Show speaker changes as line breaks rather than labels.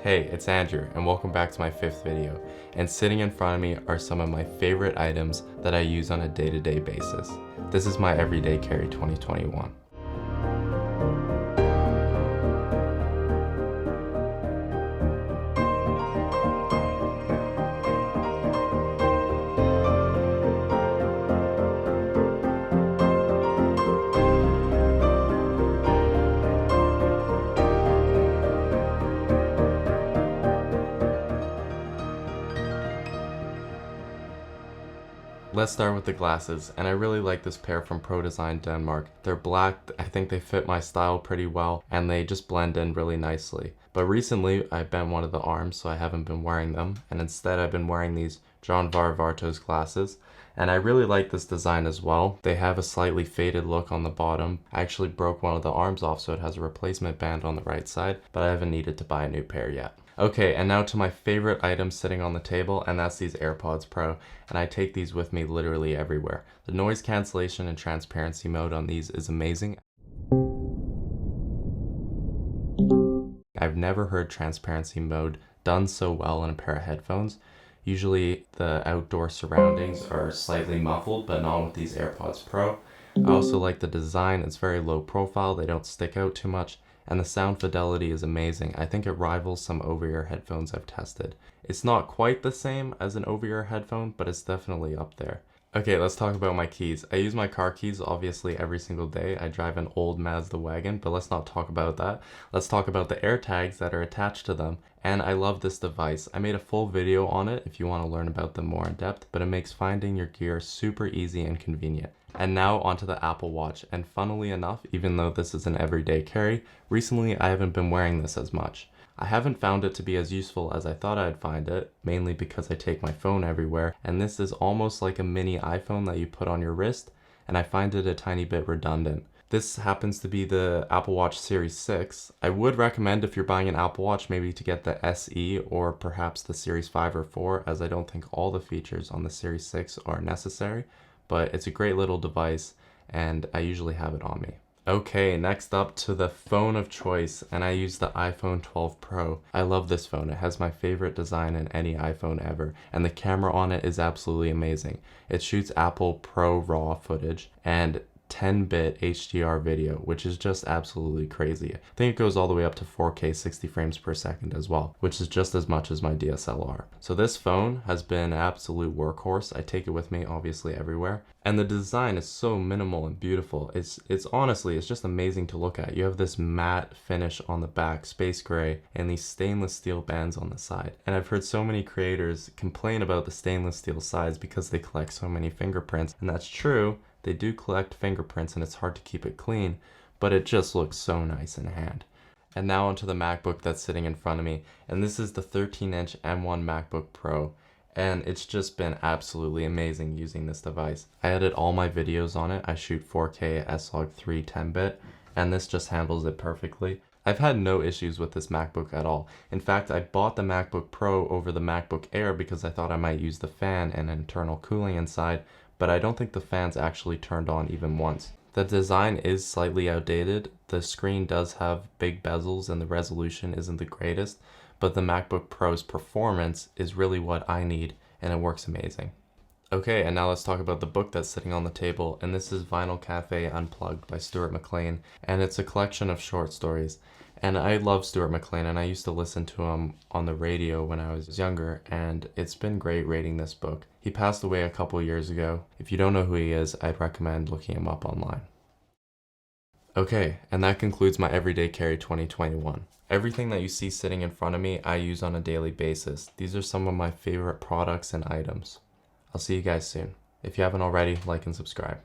Hey, it's Andrew, and welcome back to my 5th video. And sitting in front of me are some of my favorite items that I use on a day-to-day basis. This is my Everyday Carry 2021. Let's start with the glasses, and I really like this pair from Pro Design Denmark. They're black, I think they fit my style pretty well, and they just blend in really nicely. But recently, I bent one of the arms, so I haven't been wearing them, and instead I've been wearing these John Varvatos glasses. And I really like this design as well. They have a slightly faded look on the bottom. I actually broke one of the arms off, so it has a replacement band on the right side, but I haven't needed to buy a new pair yet. Okay, and now to my favorite item sitting on the table, and that's these AirPods Pro, and I take these with me literally everywhere. The noise cancellation and transparency mode on these is amazing. I've never heard transparency mode done so well in a pair of headphones. Usually the outdoor surroundings are slightly muffled, but not with these AirPods Pro. I also like the design. It's very low profile, they don't stick out too much, and the sound fidelity is amazing. I think it rivals some over-ear headphones I've tested. It's not quite the same as an over-ear headphone, but it's definitely up there. Okay, let's talk about my keys. I use my car keys obviously every single day. I drive an old Mazda wagon, but let's not talk about that. Let's talk about the AirTags that are attached to them. And I love this device. I made a full video on it if you want to learn about them more in depth, but it makes finding your gear super easy and convenient. And now onto the Apple Watch, and funnily enough, even though this is an everyday carry, recently I haven't been wearing this as much. I haven't found it to be as useful as I thought I'd find it, mainly because I take my phone everywhere, and this is almost like a mini iPhone that you put on your wrist, and I find it a tiny bit redundant. This happens to be the Apple Watch Series 6. I would recommend if you're buying an Apple Watch maybe to get the SE or perhaps the Series 5 or 4, as I don't think all the features on the Series 6 are necessary. But it's a great little device, and I usually have it on me. Okay, next up to the phone of choice, and I use the iPhone 12 Pro. I love this phone. It has my favorite design in any iPhone ever, and the camera on it is absolutely amazing. It shoots Apple Pro RAW footage and 10-bit HDR video, which is just absolutely crazy. I think it goes all the way up to 4K 60 frames per second as well, which is just as much as my DSLR. So this phone has been an absolute workhorse. I take it with me obviously everywhere. And the design is so minimal and beautiful. It's honestly, it's just amazing to look at. You have this matte finish on the back, space gray, and these stainless steel bands on the side. And I've heard so many creators complain about the stainless steel sides because they collect so many fingerprints, and that's true. They do collect fingerprints and it's hard to keep it clean, but it just looks so nice in hand. And now onto the MacBook that's sitting in front of me, and this is the 13-inch M1 MacBook Pro, and it's just been absolutely amazing using this device. I edit all my videos on it. I shoot 4K S-Log3 10-bit, and this just handles it perfectly. I've had no issues with this MacBook at all. In fact, I bought the MacBook Pro over the MacBook Air because I thought I might use the fan and internal cooling inside, but I don't think the fan's actually turned on even once. The design is slightly outdated. The screen does have big bezels and the resolution isn't the greatest, but the MacBook Pro's performance is really what I need, and it works amazing. Okay, and now let's talk about the book that's sitting on the table, and this is Vinyl Cafe Unplugged by Stuart McLean, and it's a collection of short stories. And I love Stuart McLean, and I used to listen to him on the radio when I was younger, and it's been great reading this book. He passed away a couple years ago. If you don't know who he is, I'd recommend looking him up online. Okay, and that concludes my Everyday Carry 2021. Everything that you see sitting in front of me, I use on a daily basis. These are some of my favorite products and items. I'll see you guys soon. If you haven't already, like and subscribe.